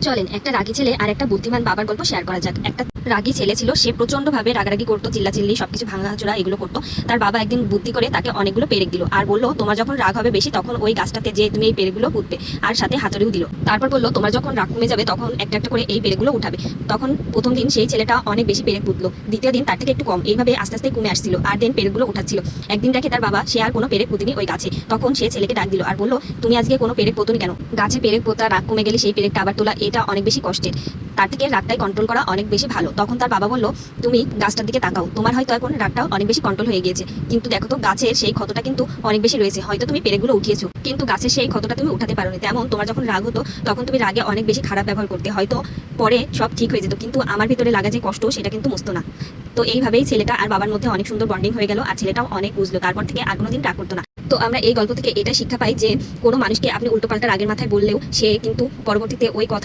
চলেন একটা রাগী ছেলে আর একটা বুদ্ধিমান বাবার গল্প শেয়ার করা যাক। একটা রাগী ছেলে ছিল, সে প্রচন্ডভাবে রাগারাগি করতো, চিল্লাচিল্লি সবকিছু ভাঙাচোরা এগুলো করতো। তার বাবা একদিন বুদ্ধি করে তাকে অনেকগুলো পেরেক দিল আর বললো, তোমার যখন রাগ হবে বেশি তখন ওই গাছটাতে যে তুমি এই পেরেকগুলো পুঁতবে, আর সাথে হাতুড়িও দিল। তারপর বললো, তোমার যখন রাগ কমে যাবে তখন একটা একটা করে এই পেরেকগুলো উঠাবে। তখন প্রথম দিন সেই ছেলেটা অনেক বেশি পেরেক পুঁতলো, দ্বিতীয় দিন তার থেকে একটু কম, এইভাবে আস্তে আস্তে কমে আসছিল আর দেন পেরেকগুলো উঠাচ্ছিল। একদিন দেখে তার বাবা সে আর কোনো পেরেক পুঁতিনি ওই গাছে। তখন সে ছেলেকে ডাক দিল আর বললো, তুমি আজকে কোনো পেরেক পোতনি কেন? গাছে পেরেক পোতা রাগ কমে গেলে সেই পেরেকটা আবার তোলা এটা অনেক বেশি কষ্টের, তার থেকে রাগটাই কন্ট্রোল করা অনেক বেশি ভালো। তখন তার বাবা বলল, তুমি গাছটার দিকে তাকাও, তোমার হয়তো এখন রাগটাও অনেক বেশি কন্ট্রোল হয়ে গিয়েছে, কিন্তু দেখো তো গাছের সেই ক্ষতটা কিন্তু অনেক বেশি রয়েছে। হয়তো তুমি পেরেকগুলো উঠিয়েছো কিন্তু গাছের সেই ক্ষতটা তুমি উঠাতে পারোনি। তেমন তোমার যখন রাগ হতো তখন তুমি রাগে অনেক বেশি খারাপ ব্যবহার করতে, হয়তো পরে সব ঠিক হয়ে যেত, কিন্তু আমার ভিতরে লাগা যে কষ্ট সেটা কিন্তু মুছতো না। তো এইভাবেই ছেলেটা আর বাবার মধ্যে অনেক সুন্দর বন্ডিং হয়ে গেল আর ছেলেটাও অনেক বুঝলো, তারপর থেকে আর কোনোদিন রাগ করতো না। তো আমরা এই গল্প থেকে এটা শিক্ষা পাই যে কোনো মানুষকে আপনি উল্টোপাল্টা রাগের মাথায় বললেও সে কিন্তু পরবর্তীতে ওই কথা